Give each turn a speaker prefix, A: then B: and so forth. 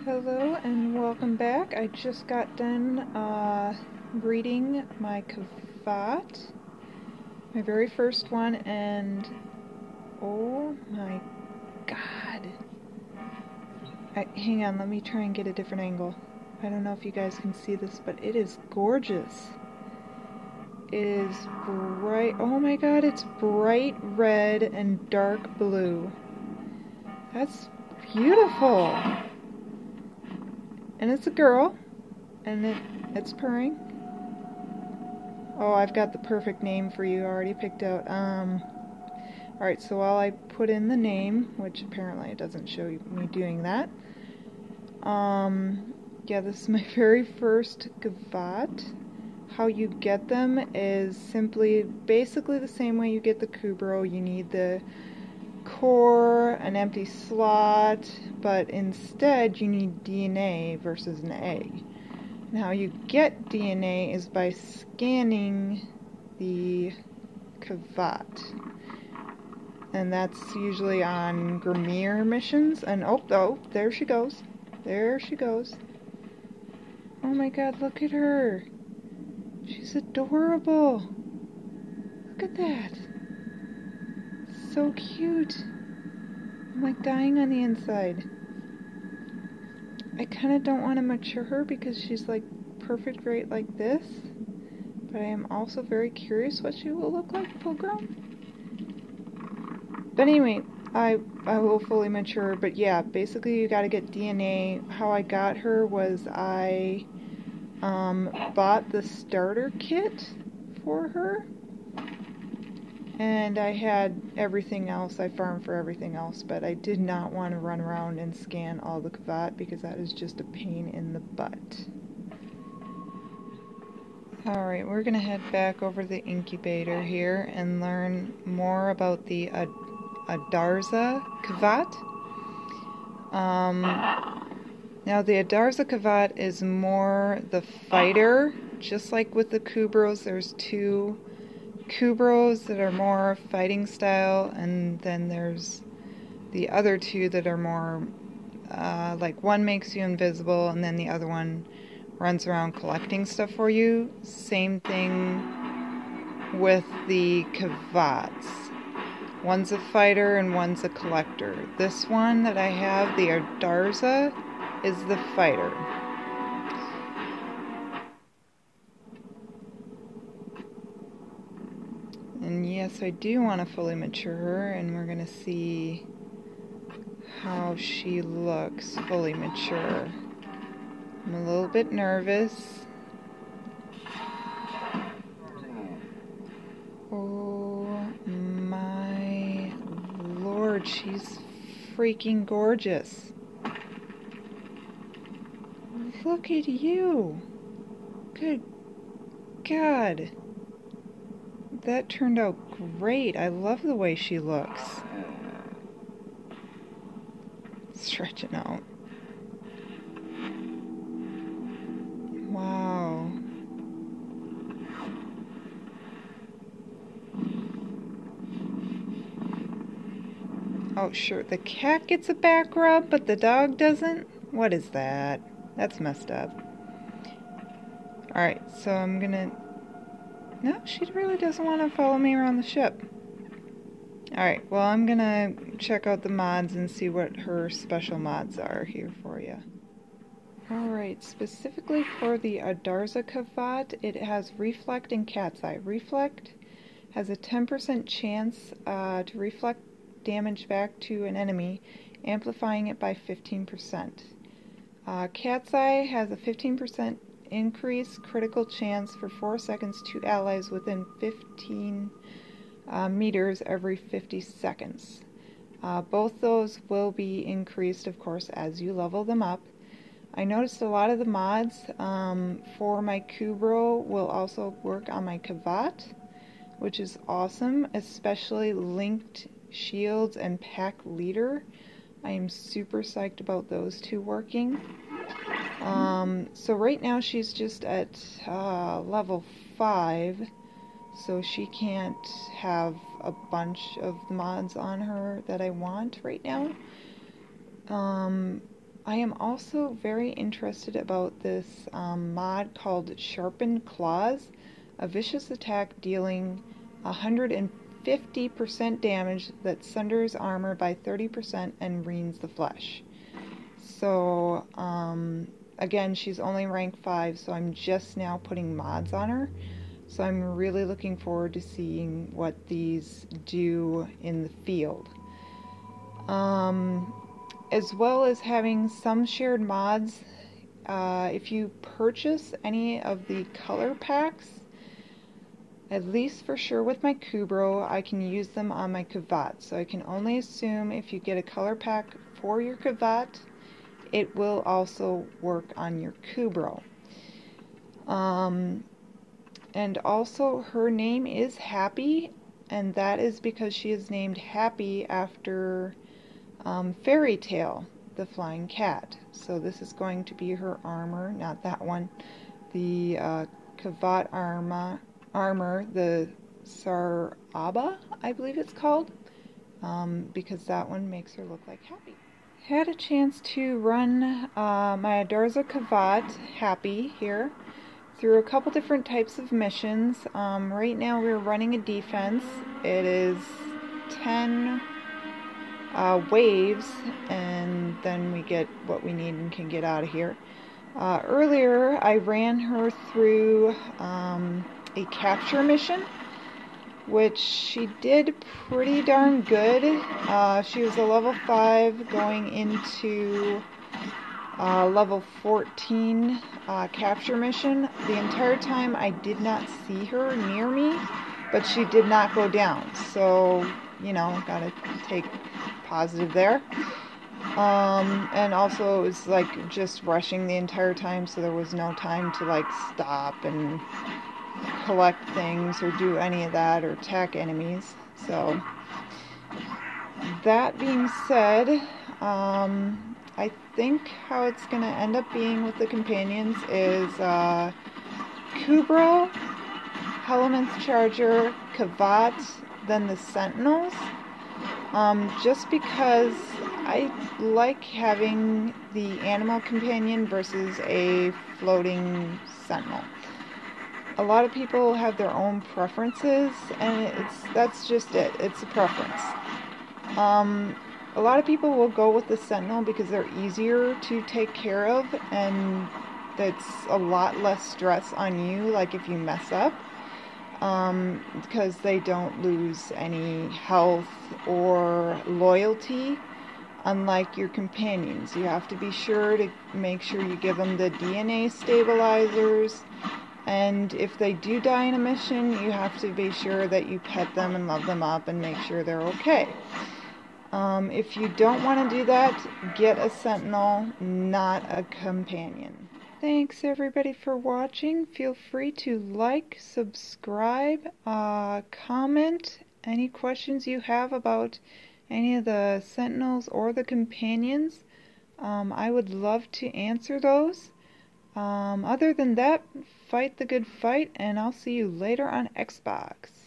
A: Hello and welcome back. I just got done breeding my Kavat, my very first one, and oh my god. Hang on, let me try and get a different angle. I don't know if you guys can see this, but it is gorgeous. It is bright, oh my god, it's bright red and dark blue. That's beautiful. And it's a girl, and it's purring. Oh, I've got the perfect name for you already picked out. Alright, so while I put in the name, which apparently it doesn't show me doing that. Yeah, this is my very first Kavat. How you get them is basically the same way you get the Kubro. You need the core, an empty slot, but instead you need DNA versus an egg. And how you get DNA is by scanning the Kavat. And that's usually on Grimir missions. And oh, there she goes. There she goes. Oh my god, look at her. She's adorable. Look at that. So cute. I'm like dying on the inside. I kind of don't want to mature her because she's like perfect right like this. But I am also very curious what she will look like full grown. But anyway, I will fully mature her. But yeah, basically you got to get DNA. How I got her was I bought the starter kit for her. And I had everything else. I farmed for everything else, but I did not want to run around and scan all the Kavat because that is just a pain in the butt. Alright, we're going to head back over to the incubator here and learn more about the Adarza Kavat. Now the Adarza Kavat is more the fighter. Just like with the Kubros, there's two Kubros that are more fighting style, and then there's the other two that are more like one makes you invisible and then the other one runs around collecting stuff for you. Same thing with the Kavats. One's a fighter and one's a collector. This one that I have, the Adarza, is the fighter. And yes, I do want to fully mature her, and we're going to see how she looks fully mature. I'm a little bit nervous. Oh my lord, she's freaking gorgeous. Look at you. Good God. That turned out great. I love the way she looks. Stretching out. Wow. Oh, sure. The cat gets a back rub, but the dog doesn't? What is that? That's messed up. Alright, so I'm gonna... No, she really doesn't want to follow me around the ship. Alright, well I'm gonna check out the mods and see what her special mods are here for you. Alright, specifically for the Adarza Kavat, it has Reflect and Cat's Eye. Reflect has a 10% chance to reflect damage back to an enemy, amplifying it by 15%. Cat's Eye has a 15% increase critical chance for 4 seconds to allies within 15 meters every 50 seconds. Both those will be increased, of course, as you level them up. I noticed a lot of the mods for my Kubro will also work on my Kavat, which is awesome, especially linked shields and pack leader. I am super psyched about those two working. So right now she's just at level 5, so she can't have a bunch of mods on her that I want right now. I am also very interested about this mod called Sharpened Claws, a vicious attack dealing 150% damage that sunders armor by 30% and reens the flesh. So, again, she's only rank 5, so I'm just now putting mods on her. So I'm really looking forward to seeing what these do in the field. As well as having some shared mods, if you purchase any of the color packs, at least for sure with my Kubro, I can use them on my Kavat. So I can only assume if you get a color pack for your Kavat, it will also work on your Kubro. And also her name is Happi, and that is because she is named Happi after Fairy Tale, the flying cat. So this is going to be her armor, not that one. The Kavat armor, the Saraba, I believe it's called, because that one makes her look like Happi. Had a chance to run my Adarza Kavat, Happi, here, through a couple different types of missions. Right now we're running a defense. It is 10 waves, and then we get what we need and can get out of here. Earlier I ran her through a capture mission, which she did pretty darn good. She was a level 5 going into level 14 capture mission. The entire time I did not see her near me, but she did not go down. So, you know, gotta take positive there. And also it was like just rushing the entire time, so there was no time to like stop and collect things or do any of that or attack enemies. So that being said, I think how it's going to end up being with the companions is Kubro, Helminth's Charger, Kavat, then the Sentinels. Just because I like having the animal companion versus a floating sentinel. A lot of people have their own preferences, and that's just it. It's a preference. A lot of people will go with the sentinel because they're easier to take care of, and that's a lot less stress on you, like if you mess up, because they don't lose any health or loyalty, unlike your companions. You have to be sure to make sure you give them the DNA stabilizers, and if they do die in a mission, you have to be sure that you pet them and love them up and make sure they're okay. If you don't want to do that, get a sentinel, not a companion. Thanks everybody for watching. Feel free to like, subscribe, comment any questions you have about any of the sentinels or the companions. I would love to answer those. Other than that, fight the good fight, and I'll see you later on Xbox.